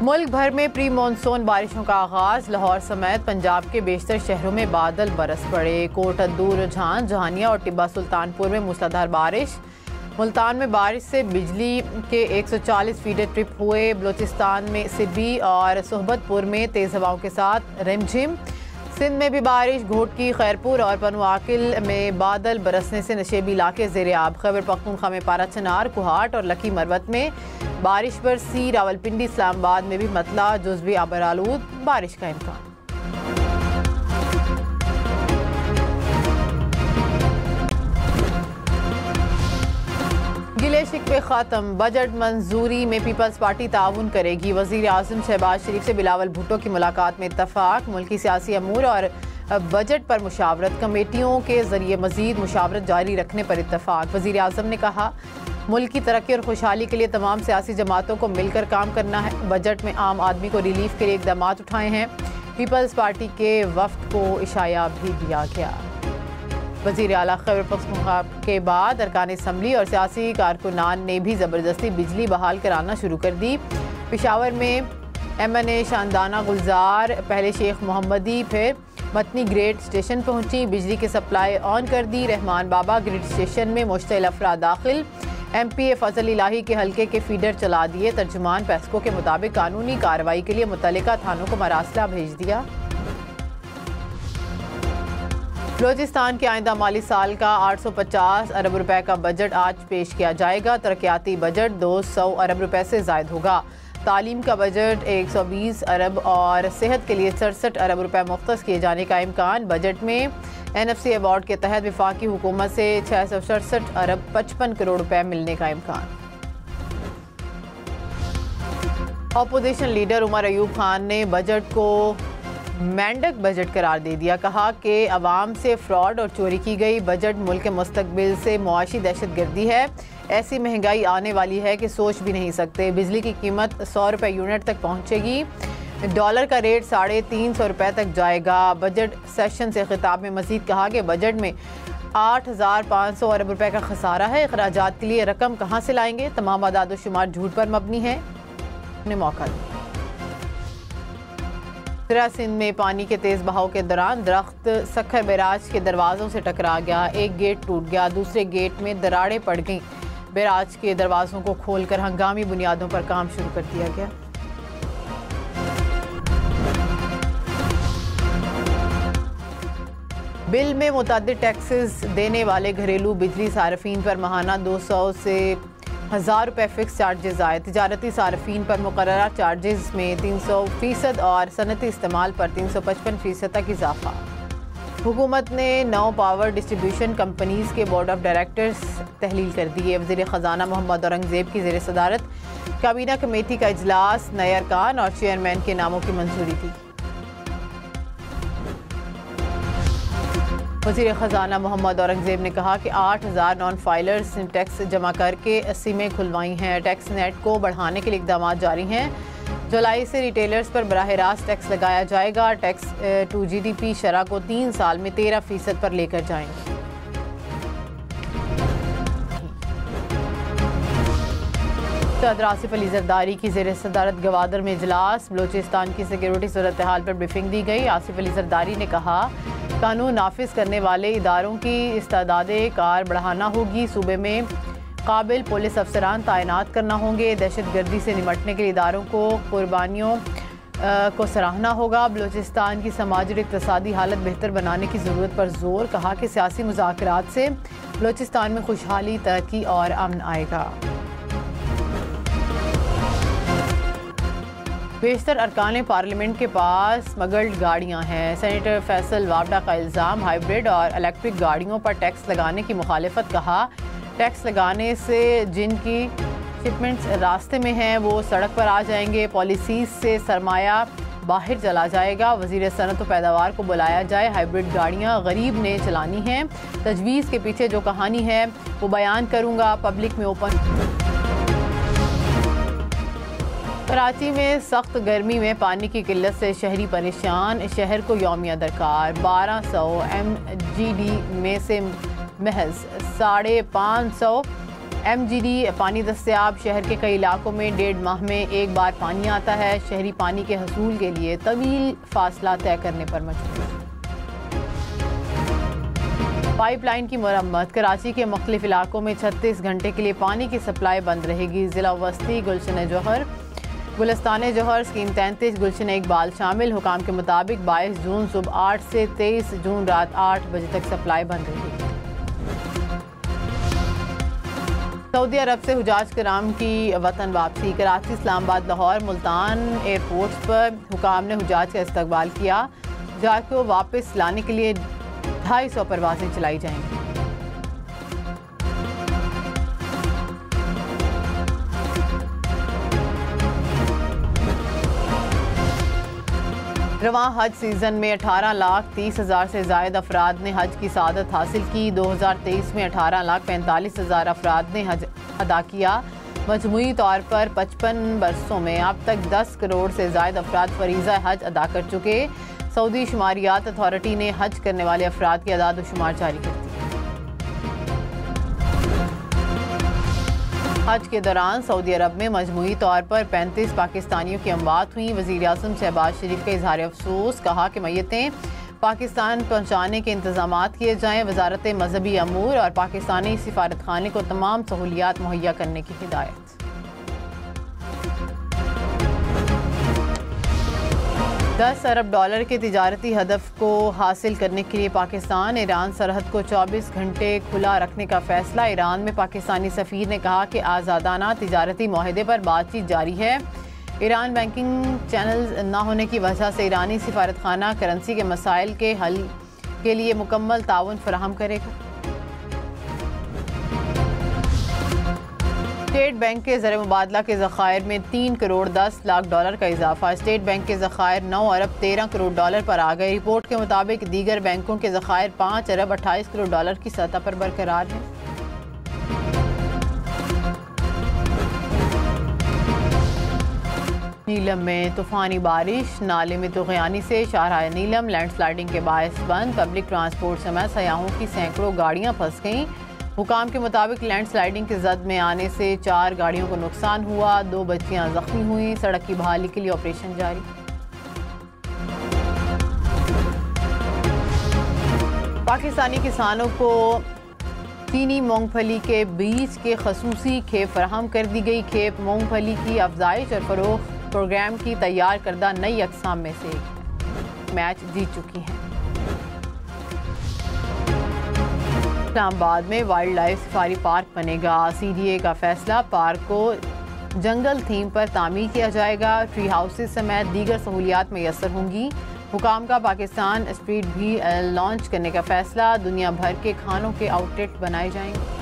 मुल्क भर में प्री मानसून बारिशों का आगाज। लाहौर समेत पंजाब के बेशतर शहरों में बादल बरस पड़े। कोट अद्दू, रुझान, जहानिया और टिब्बा सुल्तानपुर में मूसलाधार बारिश। मुल्तान में बारिश से बिजली के 140 फीडर ट्रिप हुए। बलोचिस्तान में सिब्बी और सोहबतपुर में तेज़ हवाओं के साथ रिमझिम। सिंध में भी बारिश। घोटकी, खैरपुर और पनुआकिल में बादल बरसने से नशेबी इलाके ज़ेर आब। खैबर पख्तूनख्वा में पारा चनार, कुहाट और लकी मरवत में बारिश बरसी। रावलपिंडी, इस्लामाबाद में भी मतला जुज़वी आबरालूद बारिश का इम्कान। गिले शिकवे ख़त्म। बजट मंजूरी में पीपल्स पार्टी ताउन करेगी। वज़ीर आज़म शहबाज शरीफ से बिलावल भुट्टो की मुलाकात में इत्तफ़ाक़। मुल्की सियासी अमूर और बजट पर मुशावरत। कमेटियों के ज़रिए मज़ीद मुशावरत जारी रखने पर इत्तफ़ाक़। वज़ीर आज़म ने कहा, मुल्क की तरक्की और खुशहाली के लिए तमाम सियासी जमातों को मिलकर काम करना है। बजट में आम आदमी को रिलीफ के लिए इक़दाम उठाए हैं। पीपल्स पार्टी के वफ़द को इशाया भी दिया गया। वज़ीर आला खैबर पख्तूनख्वा के बाद अरकान असम्बली और सियासी कारकुनान ने भी ज़बरदस्ती बिजली बहाल कराना शुरू कर दी। पेशावर में MNA शानदाना गुलजार पहले शेख मोहम्मदी फिर मतनी ग्रेड स्टेशन पहुंची। बिजली की सप्लाई ऑन कर दी। रहमान बाबा ग्रिड स्टेशन में मुश्तइल अफराद दाखिल। MPA फजल इलाही के हल्के के फीडर चला दिए। तर्जुमान पेस्को के मुताबिक कानूनी कार्रवाई के लिए मुतल्लिका थानों को मरासला भेज दिया। बलोचिस्तान के आइंदा माली साल का 850 अरब रुपए का बजट आज पेश किया जाएगा। तरक्याती बजट 200 अरब रुपए से ज़ायद होगा। तालीम का बजट 120 अरब और सेहत के लिए 67 अरब रुपए मुख्तस किए जाने का इम्कान। बजट में NFC अवार्ड के तहत वफाकी हुकूमत से 667 अरब 55 करोड़ रुपए मिलने का इम्कान। अपोजिशन लीडर उमर अयूब खान ने बजट को मेंढक बजट करार दे दिया। कहा कि अवाम से फ्रॉड और चोरी की गई। बजट मुल्क के मुस्तकबिल से मुआशी दहशतगर्दी है। ऐसी महंगाई आने वाली है कि सोच भी नहीं सकते। बिजली की कीमत 100 रुपये यूनिट तक पहुंचेगी। डॉलर का रेट 350 रुपये तक जाएगा। बजट सेशन से खिताब में मजीद कहा कि बजट में 8500 अरब रुपये का खसारा है। अखराजात के लिए रकम कहाँ से लाएंगे? तमाम आदाद शुमार झूठ पर मबनी है। ने मौका दिया। सिंध में पानी के तेज बहाव के दौरान दरख्त सखर बैराज के दरवाजों से टकरा गया। एक गेट टूट गया। दूसरे गेट में दरारें पड़ गईं। बैराज के दरवाजों को खोलकर हंगामी बुनियादों पर काम शुरू कर दिया गया। बिल में मुतअद्दिद टैक्सेस देने वाले घरेलू बिजली सार्फिन पर माहाना 200 से 1000 रुपये फिक्स चार्जेस आए। तिजारती सार्फिन पर मुकर्ररा चार्जेस में 300% और सनती इस्तेमाल पर 355% तक इजाफा। हुकूमत ने 9 पावर डिस्ट्रीब्यूशन कंपनीज के बोर्ड ऑफ डायरेक्टर्स तहलील कर दिए। वज़ीर ख़जाना मोहम्मद औरंगज़ेब की ज़ेर सदारत काबीना कमेटी का इजलास। नए अरकान और चेयरमैन के नामों की मंजूरी दी। वज़ीर ख़जाना मोहम्मद औरंगज़ेब ने कहा कि 8000 नॉन फाइलर्स ने टैक्स जमा करके 80 में खुलवाई हैं। टैक्स नेट को बढ़ाने के लिए इक़दाम जारी हैं। जुलाई से रिटेलर्स पर बराह रास्त टैक्स लगाया जाएगा। टैक्स टू GDP शरह को 3 साल में 13% पर लेकर जाएंगे। सदर आसिफ अली जरदारी की ज़ेर सदारत गवादर में इजलास। बलोचिस्तान की सिक्योरिटी सूरत हाल पर ब्रीफिंग दी गई। आसिफ अली जरदारी ने कहा, कानून नाफिज करने वाले इदारों की इस्तादाद कार बढ़ाना होगी। सूबे में काबिल पुलिस अफसरान तैनात करना होंगे। दहशतगर्दी से निपटने के लिए इदारों को कुर्बानियों को सराहना होगा। बलूचिस्तान की समाजी और इक़्तिसादी हालत बेहतर बनाने की ज़रूरत पर जोर। कहा कि सियासी मुज़ाकरात से बलूचिस्तान में खुशहाली, तरक्की और अमन आएगा। बेशतर अरकान पार्लियामेंट के पास स्मगल्ड गाड़ियाँ हैं। सेनेटर फैसल वावडा का इल्ज़ाम, हाइब्रिड और इलेक्ट्रिक गाड़ियों पर टैक्स लगाने की मुखालिफत। कहा, टैक्स लगाने से जिनकी शिपमेंट्स रास्ते में हैं वो सड़क पर आ जाएंगे। पॉलिसीज से सरमाया बाहर चला जाएगा। वज़ीर सनत व पैदावार को बुलाया जाए। हाइब्रिड गाड़ियाँ गरीब ने चलानी हैं। तजवीज़ के पीछे जो कहानी है वो बयान करूँगा। पब्लिक में ओपन। कराची में सख्त गर्मी में पानी की किल्लत से शहरी परेशान। शहर को यौमिया दरकार। 1200 MGD में से महज 550 MGD पानी दस्तयाब। शहर के कई इलाकों में 1.5 माह में एक बार पानी आता है। शहरी पानी के हसूल के लिए तवील फासला तय करने पर मजबूर। पाइपलाइन की मरम्मत। कराची के मुख्तलिफ इलाकों में 36 घंटे के लिए पानी की सप्लाई बंद रहेगी। जिला वस्ती, गुलशन जौहर, गुलिस्तान जौहर, स्कीम 33, गुलशन इकबाल शामिल। हुकाम के मुताबिक 22 जून सुबह 8 से 23 जून रात 8 बजे तक सप्लाई बंद रहेगी। सऊदी अरब से हुजाज कराम की वतन वापसी। कराची, इस्लामाबाद, लाहौर, मुल्तान एयरपोर्ट्स पर हुकाम ने हुजाज का इस्तकबाल किया। हुजाज को वापस लाने के लिए 250 परवाजें चलाई जाएंगी। रवां हज सीज़न में 18,30,000 से ज़ायद अफराद ने हज की सआदत हासिल की। 2023 में 18,45,000 अफराद ने हज अदा किया। मजमूई तौर पर 55 बरसों में अब तक 10 करोड़ से ज़ायद अफराद फरीज़ा हज अदा कर चुके। सऊदी शुमारियात अथॉरिटी ने हज करने वाले अफराद की आदाद व शुमार जारी कर दी। हज के दौरान सऊदी अरब में मजमूई तौर पर 35 पाकिस्तानियों की अमवात हुई। वज़ीर आज़म शहबाज शरीफ का इज़हार अफसोस। कहा कि मैयतें पाकिस्तान पहुँचाने के इंतजामात किए जाएँ। वजारत मजहबी अमूर और पाकिस्तानी सिफारत खाने को तमाम सहूलियात मुहैया करने की हिदायत। $10 अरब के तिजारती हदफ को हासिल करने के लिए पाकिस्तान ईरान सरहद को 24 घंटे खुला रखने का फैसला। ईरान में पाकिस्तानी सफ़ीर ने कहा कि आज़ादाना तिजारती मुआहदे पर बातचीत जारी है। ईरान बैंकिंग चैनल्स न होने की वजह से ईरानी सिफारत खाना करेंसी के मसाइल के हल के लिए मुकम्मल ताउन फराहम करेगा। स्टेट बैंक के ज़र मुबादला के ज़खायर में $3 करोड़ 10 लाख का इजाफा। स्टेट बैंक के ज़खायर $9 अरब 13 करोड़ पर आ गए। रिपोर्ट के मुताबिक दीगर बैंकों के ज़खायर $5 अरब 28 करोड़ की सतह पर बरकरार है। नीलम में तूफानी बारिश। नाले में तुग़यानी से शाहराह नीलम लैंडस्लाइडिंग के बायस बंद। पब्लिक ट्रांसपोर्ट समेत सयाहों की सैकड़ों गाड़ियां फंस गईं। हुकाम के मुताबिक लैंडस्लाइडिंग की जद में आने से 4 गाड़ियों को नुकसान हुआ। 2 बच्चियां जख्मी हुई। सड़क की बहाली के लिए ऑपरेशन जारी। पाकिस्तानी किसानों को चीनी मूंगफली के बीज के खसूसी खेप फराहम कर दी गई। खेप मूंगफली की अफजाइश और फरोख्त प्रोग्राम की तैयार करदा नई अक़साम में से एक है। मैच जीत चुकी हैं। इस्लामाबाद में वाइल्ड लाइफ सफारी पार्क बनेगा। CDA का फैसला। पार्क को जंगल थीम पर तामीर किया जाएगा। ट्री हाउसेस समेत दीगर सहूलियात मैसर होंगी। हुकाम का पाकिस्तान स्ट्रीट भी लॉन्च करने का फैसला। दुनिया भर के खानों के आउटलेट बनाए जाएंगे।